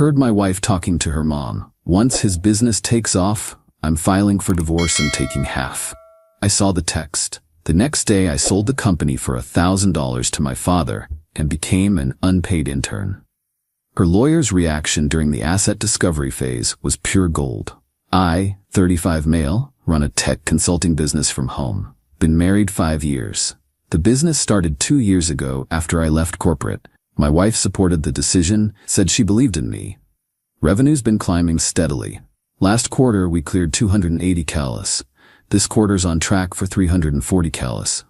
heard my wife talking to her mom. Once his business takes off, I'm filing for divorce and taking half. I saw the text. The next day I sold the company for $1,000 to my father and became an unpaid intern. Her lawyer's reaction during the asset discovery phase was pure gold. I, 35 male, run a tech consulting business from home. Been married 5 years. The business started 2 years ago after I left corporate. My wife supported the decision, said she believed in me. Revenue's been climbing steadily. Last quarter we cleared 280 Qley. This quarter's on track for 340 Qley.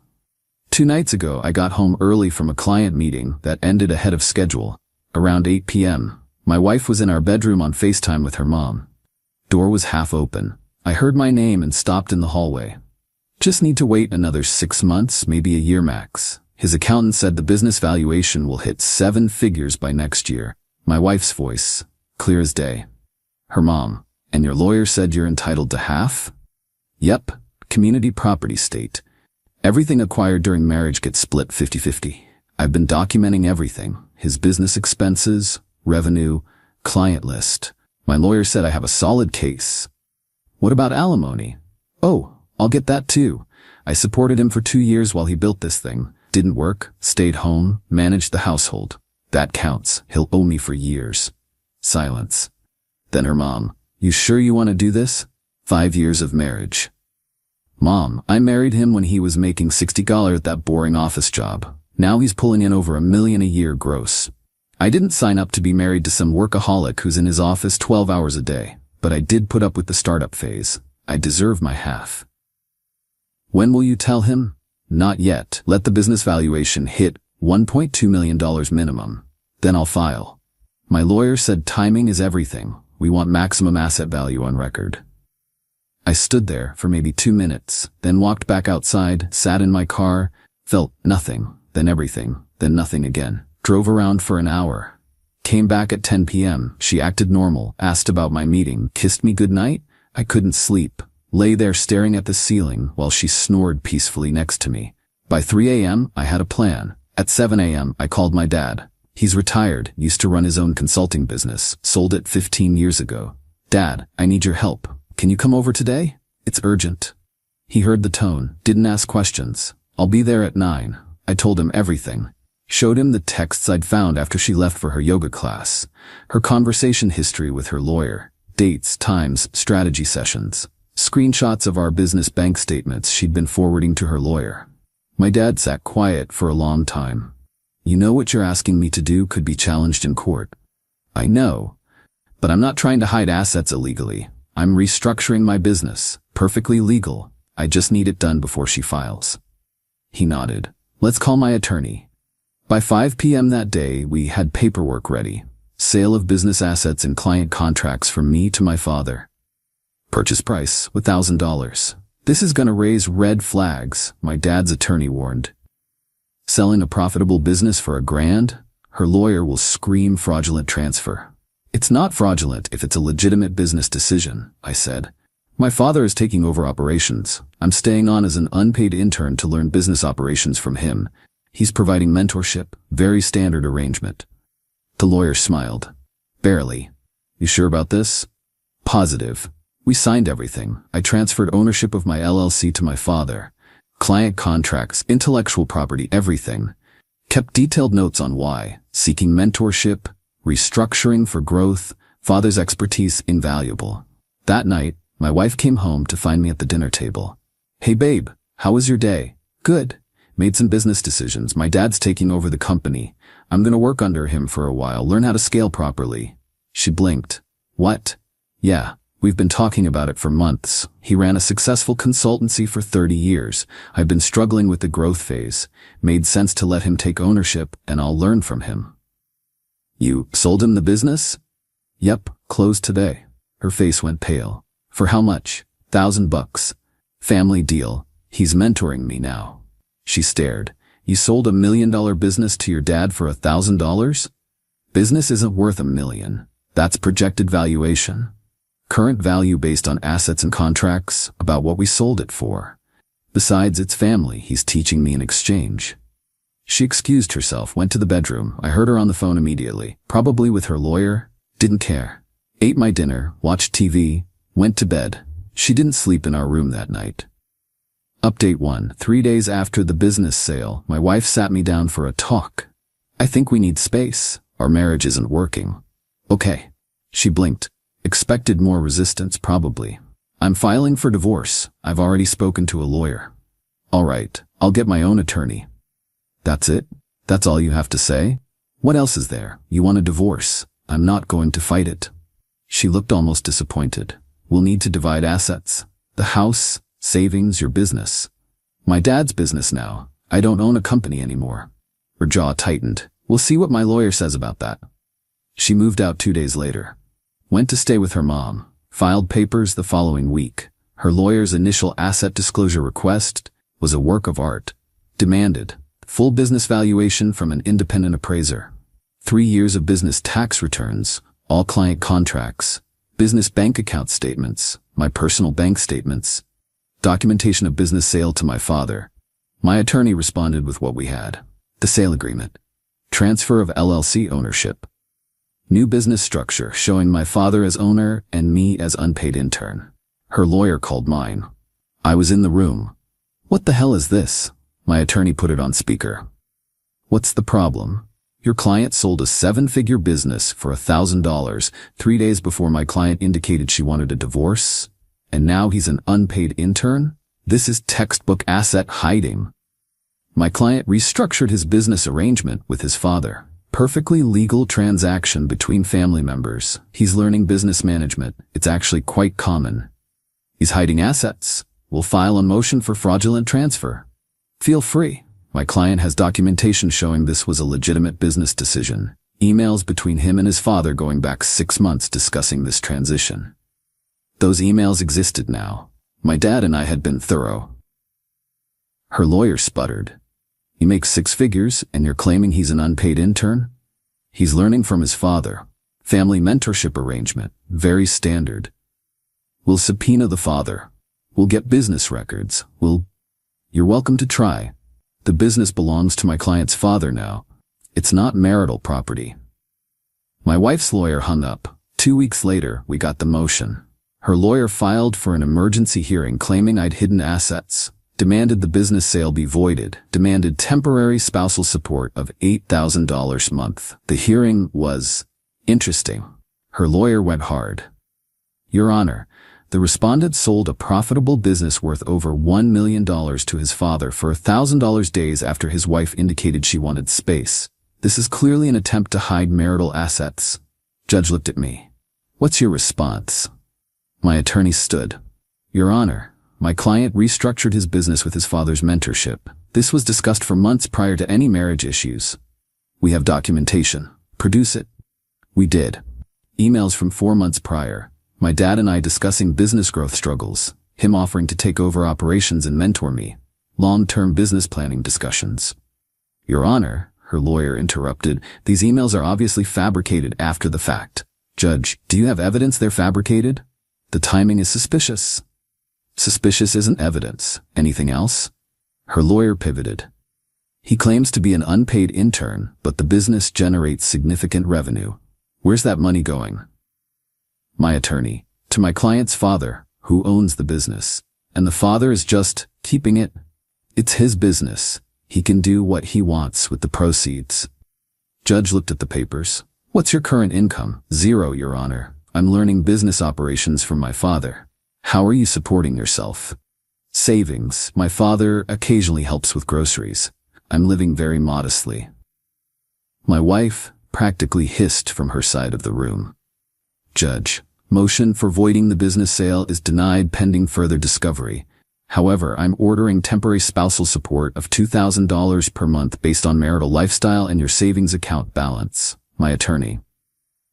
2 nights ago I got home early from a client meeting that ended ahead of schedule. Around 8 p.m., my wife was in our bedroom on FaceTime with her mom. Door was half open. I heard my name and stopped in the hallway. Just need to wait another 6 months, maybe a year max. His accountant said the business valuation will hit 7 figures by next year. My wife's voice, clear as day. Her mom, and your lawyer said you're entitled to half? Yep, community property state. Everything acquired during marriage gets split 50-50. I've been documenting everything. His business expenses, revenue, client list. My lawyer said I have a solid case. What about alimony? Oh, I'll get that too. I supported him for 2 years while he built this thing. Didn't work, stayed home, managed the household. That counts. He'll owe me for years. Silence. Then her mom. You sure you want to do this? 5 years of marriage. Mom, I married him when he was making $60 at that boring office job. Now he's pulling in over $1 million a year gross. I didn't sign up to be married to some workaholic who's in his office 12 hours a day, but I did put up with the startup phase. I deserve my half. When will you tell him? Not yet. Let the business valuation hit $1.2 million minimum. Then I'll file. My lawyer said timing is everything. We want maximum asset value on record. I stood there for maybe 2 minutes, then walked back outside, sat in my car, felt nothing, then everything, then nothing again. Drove around for an hour. Came back at 10 p.m. She acted normal, asked about my meeting, kissed me goodnight. I couldn't sleep. Lay there staring at the ceiling while she snored peacefully next to me. By 3 a.m., I had a plan. At 7 a.m., I called my dad. He's retired, used to run his own consulting business, sold it 15 years ago. Dad, I need your help. Can you come over today? It's urgent. He heard the tone, didn't ask questions. I'll be there at 9. I told him everything. Showed him the texts I'd found after she left for her yoga class. Her conversation history with her lawyer. Dates, times, strategy sessions. Screenshots of our business bank statements she'd been forwarding to her lawyer. My dad sat quiet for a long time. You know what you're asking me to do could be challenged in court. I know. But I'm not trying to hide assets illegally. I'm restructuring my business. Perfectly legal. I just need it done before she files. He nodded. Let's call my attorney. By 5 p.m. that day, we had paperwork ready. Sale of business assets and client contracts from me to my father. Purchase price, $1,000. This is gonna raise red flags, my dad's attorney warned. Selling a profitable business for $1,000? Her lawyer will scream fraudulent transfer. It's not fraudulent if it's a legitimate business decision, I said. My father is taking over operations. I'm staying on as an unpaid intern to learn business operations from him. He's providing mentorship, very standard arrangement. The lawyer smiled. Barely. You sure about this? Positive. We signed everything. I transferred ownership of my LLC to my father. Client contracts, intellectual property, everything. Kept detailed notes on why. Seeking mentorship, restructuring for growth, father's expertise invaluable. That night, my wife came home to find me at the dinner table. Hey babe, how was your day? Good. Made some business decisions. My dad's taking over the company. I'm gonna work under him for a while, learn how to scale properly. She blinked. What? Yeah, we've been talking about it for months. He ran a successful consultancy for 30 years. I've been struggling with the growth phase. Made sense to let him take ownership and I'll learn from him. You sold him the business? Yep, closed today. Her face went pale. For how much? $1,000. Family deal. He's mentoring me now. She stared. You sold $1 million business to your dad for $1,000? Business isn't worth $1 million. That's projected valuation. Current value based on assets and contracts, about what we sold it for. Besides, it's family. He's teaching me in exchange. She excused herself, went to the bedroom. I heard her on the phone immediately, probably with her lawyer. Didn't care. Ate my dinner, watched TV, went to bed. She didn't sleep in our room that night. Update 1. 3 days after the business sale, my wife sat me down for a talk. I think we need space. Our marriage isn't working. Okay. She blinked. Expected more resistance, probably. I'm filing for divorce. I've already spoken to a lawyer. All right, I'll get my own attorney. That's it? That's all you have to say? What else is there? You want a divorce? I'm not going to fight it. She looked almost disappointed. We'll need to divide assets. The house, savings, your business. My dad's business now. I don't own a company anymore. Her jaw tightened. We'll see what my lawyer says about that. She moved out 2 days later. Went to stay with her mom. Filed papers the following week. Her lawyer's initial asset disclosure request was a work of art. Demanded full business valuation from an independent appraiser. 3 years of business tax returns, all client contracts, business bank account statements, my personal bank statements, documentation of business sale to my father. My attorney responded with what we had. The sale agreement. Transfer of LLC ownership. New business structure showing my father as owner and me as unpaid intern. Her lawyer called mine. I was in the room. What the hell is this? My attorney put it on speaker. What's the problem? Your client sold a 7-figure business for $1,000 3 days before my client indicated she wanted a divorce, and now he's an unpaid intern? This is textbook asset hiding. My client restructured his business arrangement with his father. Perfectly legal transaction between family members. He's learning business management. It's actually quite common. He's hiding assets. We'll file a motion for fraudulent transfer. Feel free. My client has documentation showing this was a legitimate business decision. Emails between him and his father going back 6 months discussing this transition. Those emails existed now. My dad and I had been thorough. Her lawyer sputtered. He makes 6 figures and you're claiming he's an unpaid intern? He's learning from his father. Family mentorship arrangement. Very standard. We'll subpoena the father. We'll get business records. You're welcome to try. The business belongs to my client's father now. It's not marital property. My wife's lawyer hung up. 2 weeks later, we got the motion. Her lawyer filed for an emergency hearing claiming I'd hidden assets, demanded the business sale be voided, demanded temporary spousal support of $8,000 a month. The hearing was interesting. Her lawyer went hard. Your Honor, the respondent sold a profitable business worth over $1 million to his father for $1,000 days after his wife indicated she wanted space. This is clearly an attempt to hide marital assets. Judge looked at me. What's your response? My attorney stood. Your Honor, my client restructured his business with his father's mentorship. This was discussed for months prior to any marriage issues. We have documentation. Produce it. We did. Emails from 4 months prior. My dad and I discussing business growth struggles, him offering to take over operations and mentor me. Long-term business planning discussions. Your Honor, her lawyer interrupted, these emails are obviously fabricated after the fact. Judge, do you have evidence they're fabricated? The timing is suspicious. Suspicious isn't evidence. Anything else? Her lawyer pivoted. He claims to be an unpaid intern, but the business generates significant revenue. Where's that money going? My attorney, to my client's father, who owns the business, and the father is just keeping it. It's his business. He can do what he wants with the proceeds. Judge looked at the papers. What's your current income? 0, Your Honor. I'm learning business operations from my father. How are you supporting yourself? Savings. My father occasionally helps with groceries. I'm living very modestly. My wife practically hissed from her side of the room. Judge, motion for voiding the business sale is denied pending further discovery. However, I'm ordering temporary spousal support of $2,000 per month based on marital lifestyle and your savings account balance. My attorney.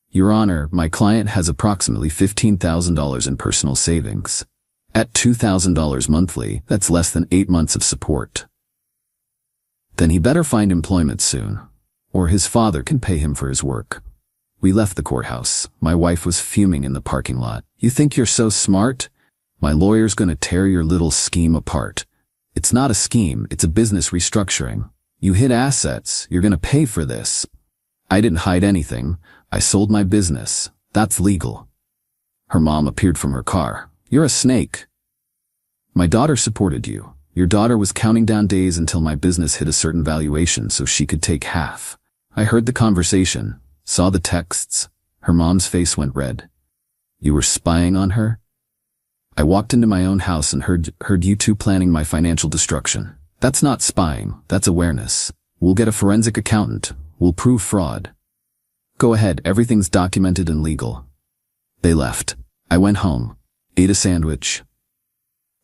Your Honor, my client has approximately $15,000 in personal savings. At $2,000 monthly, that's less than 8 months of support. Then he better find employment soon, or his father can pay him for his work. We left the courthouse. My wife was fuming in the parking lot. You think you're so smart? My lawyer's gonna tear your little scheme apart. It's not a scheme, it's a business restructuring. You hid assets, you're gonna pay for this. I didn't hide anything. I sold my business. That's legal. Her mom appeared from her car. You're a snake. My daughter supported you. Your daughter was counting down days until my business hit a certain valuation so she could take half. I heard the conversation, saw the texts. Her mom's face went red. You were spying on her? I walked into my own house and heard you two planning my financial destruction. That's not spying, that's awareness. We'll get a forensic accountant. We'll prove fraud. Go ahead, everything's documented and legal. They left. I went home, ate a sandwich.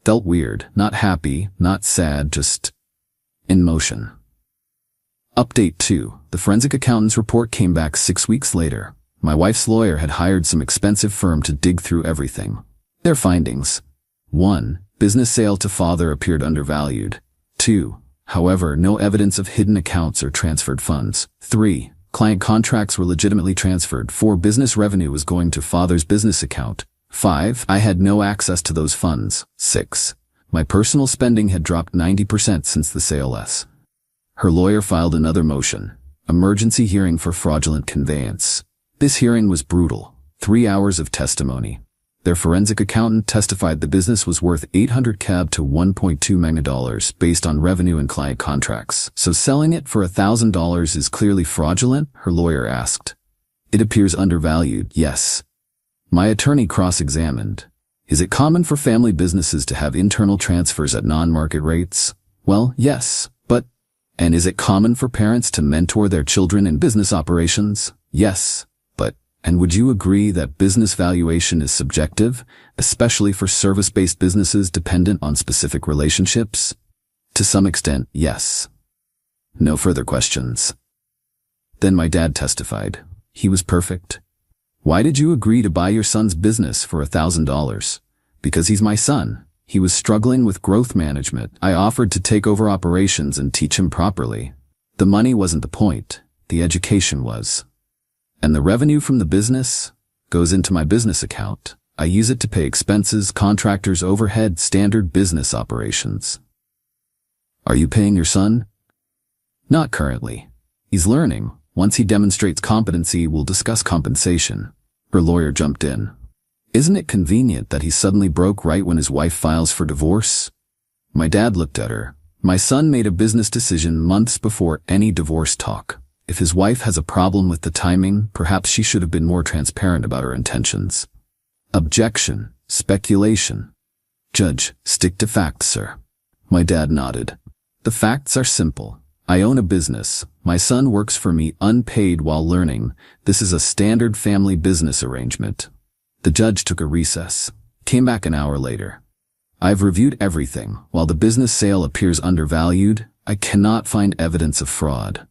Felt weird, not happy, not sad, just in motion. Update 2. The forensic accountant's report came back 6 weeks later. My wife's lawyer had hired some expensive firm to dig through everything. Their findings. 1. Business sale to father appeared undervalued. 2. However, no evidence of hidden accounts or transferred funds. 3. Client contracts were legitimately transferred. 4. Business revenue was going to father's business account. 5. I had no access to those funds. 6. My personal spending had dropped 90% since the sale. Her lawyer filed another motion. Emergency hearing for fraudulent conveyance. This hearing was brutal. 3 hours of testimony. Their forensic accountant testified the business was worth $800,000 to $1.2 million based on revenue and client contracts. So selling it for $1,000 is clearly fraudulent? Her lawyer asked. It appears undervalued, yes. My attorney cross-examined. Is it common for family businesses to have internal transfers at non-market rates? Well, yes, but... And is it common for parents to mentor their children in business operations? Yes, but... And would you agree that business valuation is subjective, especially for service-based businesses dependent on specific relationships? To some extent, yes. No further questions. Then my dad testified. He was perfect. Why did you agree to buy your son's business for $1,000? Because he's my son. He was struggling with growth management. I offered to take over operations and teach him properly. The money wasn't the point. The education was. And the revenue from the business goes into my business account. I use it to pay expenses, contractors, overhead, standard business operations. Are you paying your son? Not currently. He's learning. Once he demonstrates competency, we'll discuss compensation. Her lawyer jumped in. Isn't it convenient that he suddenly broke right when his wife files for divorce? My dad looked at her. My son made a business decision months before any divorce talk. If his wife has a problem with the timing, perhaps she should have been more transparent about her intentions. Objection. Speculation. Judge, stick to facts, sir. My dad nodded. The facts are simple. I own a business. My son works for me unpaid while learning. This is a standard family business arrangement. The judge took a recess. Came back an hour later. I've reviewed everything. While the business sale appears undervalued, I cannot find evidence of fraud.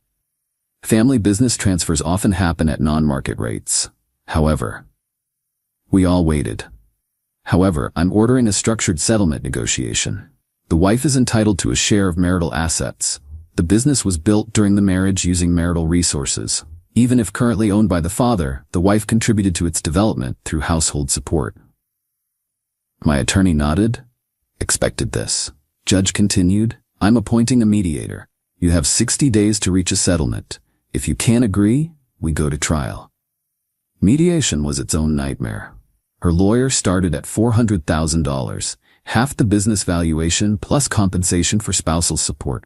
Family business transfers often happen at non-market rates. However, we all waited. However, I'm ordering a structured settlement negotiation. The wife is entitled to a share of marital assets. The business was built during the marriage using marital resources. Even if currently owned by the father, the wife contributed to its development through household support. My attorney nodded. Expected this. Judge continued, I'm appointing a mediator. You have 60 days to reach a settlement. If you can't agree, we go to trial. Mediation was its own nightmare. Her lawyer started at $400,000, half the business valuation plus compensation for spousal support.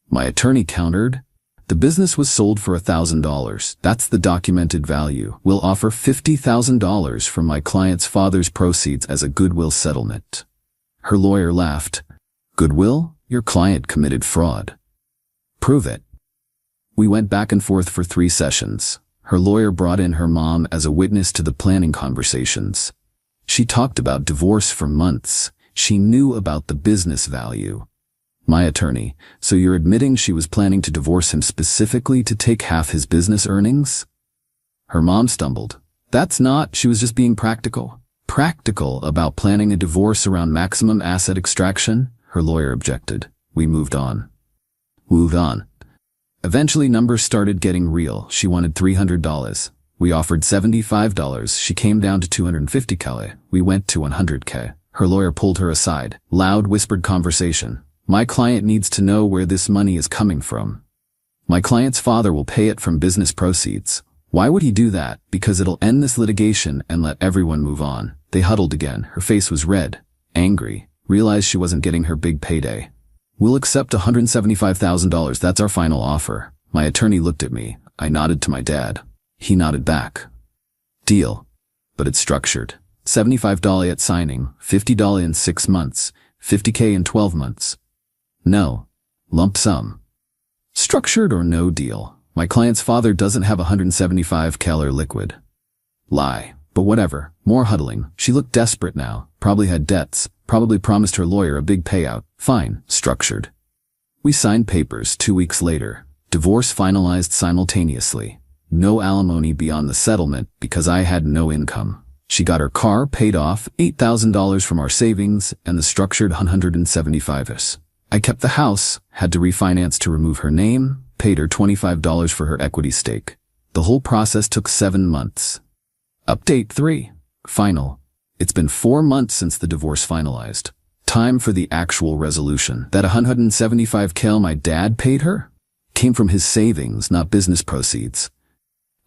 My attorney countered, the business was sold for $1,000. That's the documented value. We'll offer $50,000 from my client's father's proceeds as a goodwill settlement. Her lawyer laughed. Goodwill? Your client committed fraud. Prove it. We went back and forth for 3 sessions. Her lawyer brought in her mom as a witness to the planning conversations. She talked about divorce for months. She knew about the business value. My attorney, so you're admitting she was planning to divorce him specifically to take half his business earnings? Her mom stumbled. That's not, she was just being practical. Practical about planning a divorce around maximum asset extraction? Her lawyer objected. We moved on. Eventually numbers started getting real. She wanted $300. We offered $75. She came down to $250K. We went to $100K. Her lawyer pulled her aside. Loud whispered conversation. My client needs to know where this money is coming from. My client's father will pay it from business proceeds. Why would he do that? Because it'll end this litigation and let everyone move on. They huddled again. Her face was red, angry, realized she wasn't getting her big payday. We'll accept $175,000. That's our final offer. My attorney looked at me. I nodded to my dad. He nodded back. Deal. But it's structured. $75 at signing, $50 in 6 months, $50K in 12 months. No. Lump sum. Structured or no deal. My client's father doesn't have $175K liquid. Lie. But whatever. More huddling. She looked desperate now. Probably had debts. Probably promised her lawyer a big payout. Fine. Structured. We signed papers 2 weeks later. Divorce finalized simultaneously. No alimony beyond the settlement because I had no income. She got her car paid off, $8,000 from our savings, and the structured $175,000. I kept the house, had to refinance to remove her name, paid her $25 for her equity stake. The whole process took 7 months. Update 3. Final. It's been 4 months since the divorce finalized. Time for the actual resolution. That $175K my dad paid her came from his savings, not business proceeds.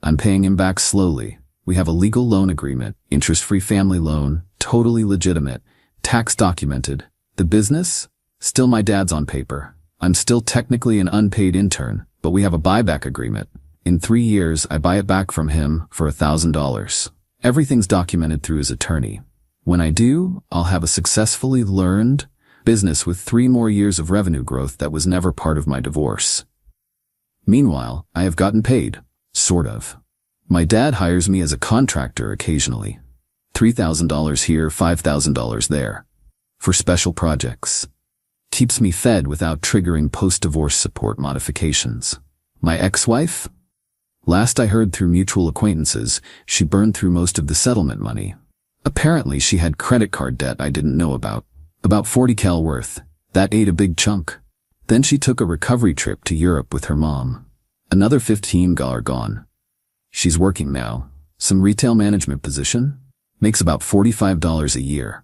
I'm paying him back slowly. We have a legal loan agreement, interest-free family loan, totally legitimate, tax documented. The business? Still my dad's on paper. I'm still technically an unpaid intern, but we have a buyback agreement. In 3 years, I buy it back from him for $1,000. Everything's documented through his attorney. When I do, I'll have a successfully learned business with 3 more years of revenue growth that was never part of my divorce. Meanwhile, I have gotten paid. Sort of. My dad hires me as a contractor occasionally. $3,000 here, $5,000 there. For special projects. Keeps me fed without triggering post-divorce support modifications. My ex-wife? Last I heard through mutual acquaintances, she burned through most of the settlement money. Apparently she had credit card debt I didn't know about. About $40K worth. That ate a big chunk. Then she took a recovery trip to Europe with her mom. Another $15K gone. She's working now. Some retail management position. Makes about $45 a year.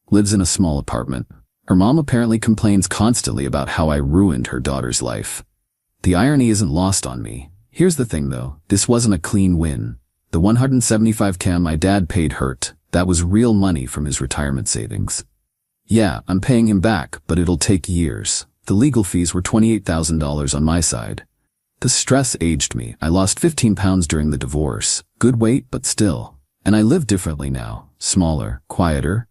Lives in a small apartment. Her mom apparently complains constantly about how I ruined her daughter's life. The irony isn't lost on me. Here's the thing though, this wasn't a clean win. The $175K my dad paid hurt. That was real money from his retirement savings. Yeah, I'm paying him back, but it'll take years. The legal fees were $28,000 on my side. The stress aged me. I lost 15 pounds during the divorce. Good weight, but still. And I live differently now. Smaller, quieter.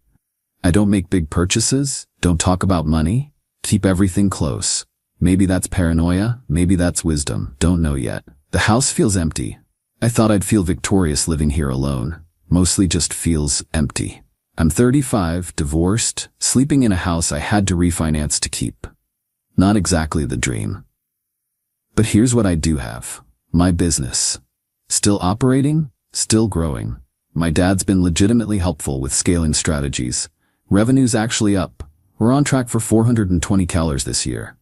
I don't make big purchases, don't talk about money, keep everything close. Maybe that's paranoia, maybe that's wisdom, don't know yet. The house feels empty. I thought I'd feel victorious living here alone. Mostly just feels empty. I'm 35, divorced, sleeping in a house I had to refinance to keep. Not exactly the dream. But here's what I do have. My business. Still operating, still growing. My dad's been legitimately helpful with scaling strategies. Revenue's actually up. We're on track for $420K this year.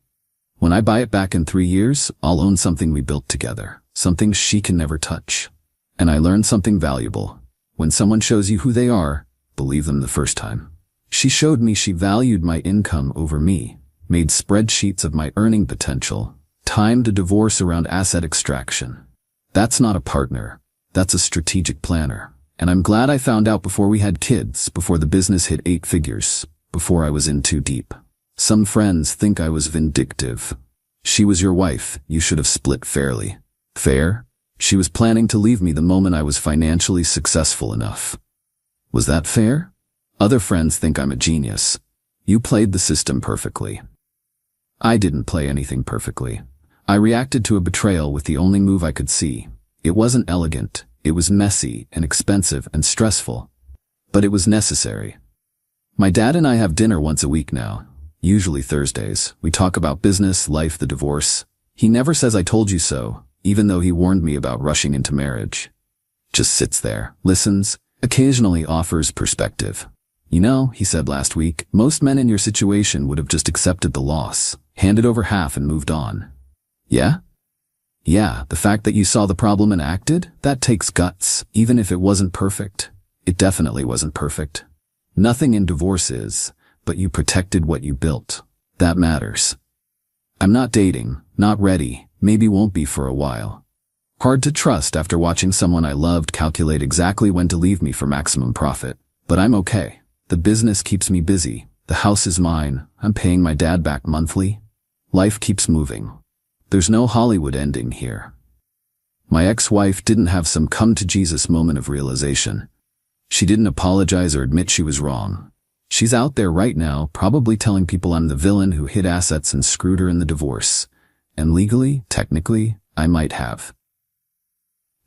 When I buy it back in 3 years, I'll own something we built together. Something she can never touch. And I learned something valuable. When someone shows you who they are, believe them the first time. She showed me she valued my income over me, made spreadsheets of my earning potential, timed a divorce around asset extraction. That's not a partner. That's a strategic planner. And I'm glad I found out before we had kids, before the business hit 8 figures, before I was in too deep. Some friends think I was vindictive. She was your wife, you should have split fairly. Fair? She was planning to leave me the moment I was financially successful enough. Was that fair? Other friends think I'm a genius. You played the system perfectly. I didn't play anything perfectly. I reacted to a betrayal with the only move I could see. It wasn't elegant. It was messy and expensive and stressful. But it was necessary. My dad and I have dinner once a week now. Usually Thursdays. We talk about business, life, the divorce. He never says I told you so, even though he warned me about rushing into marriage. Just sits there, listens, occasionally offers perspective. You know, he said last week, most men in your situation would have just accepted the loss, handed over half and moved on. Yeah? Yeah, the fact that you saw the problem and acted, that takes guts, even if it wasn't perfect. It definitely wasn't perfect. Nothing in divorce is, but you protected what you built. That matters. I'm not dating, not ready, maybe won't be for a while. Hard to trust after watching someone I loved calculate exactly when to leave me for maximum profit. But I'm okay. The business keeps me busy. The house is mine. I'm paying my dad back monthly. Life keeps moving. There's no Hollywood ending here. My ex-wife didn't have some come-to-Jesus moment of realization. She didn't apologize or admit she was wrong. She's out there right now, probably telling people I'm the villain who hid assets and screwed her in the divorce. And legally, technically, I might have.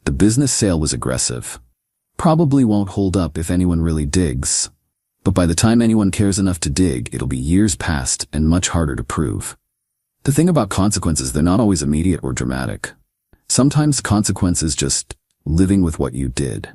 The business sale was aggressive. Probably won't hold up if anyone really digs. But by the time anyone cares enough to dig, it'll be years past and much harder to prove. The thing about consequences, they're not always immediate or dramatic. Sometimes consequences just living with what you did.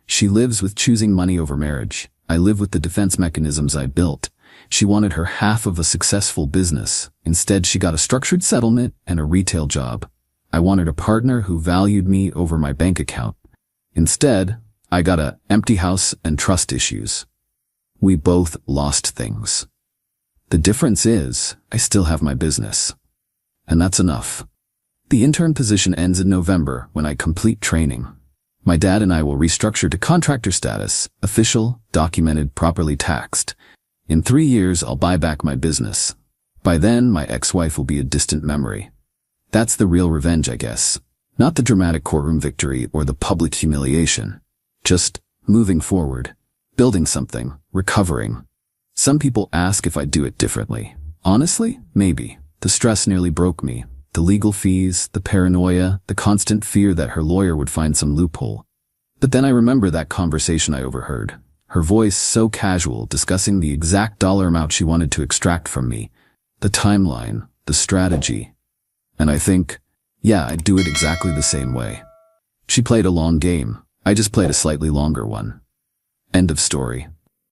She lives with choosing money over marriage. I live with the defense mechanisms I built. She wanted her half of a successful business. Instead, she got a structured settlement and a retail job. I wanted a partner who valued me over my bank account. Instead, I got an empty house and trust issues. We both lost things. The difference is, I still have my business. And that's enough. The intern position ends in November when I complete training. My dad and I will restructure to contractor status, official, documented, properly taxed. In 3 years, I'll buy back my business. By then, my ex-wife will be a distant memory. That's the real revenge, I guess. Not the dramatic courtroom victory or the public humiliation. Just moving forward, building something, recovering. Some people ask if I'd do it differently. Honestly, maybe. The stress nearly broke me. The legal fees, the paranoia, the constant fear that her lawyer would find some loophole. But then I remember that conversation I overheard. Her voice so casual, discussing the exact dollar amount she wanted to extract from me. The timeline, the strategy. And I think, yeah, I'd do it exactly the same way. She played a long game. I just played a slightly longer one. End of story.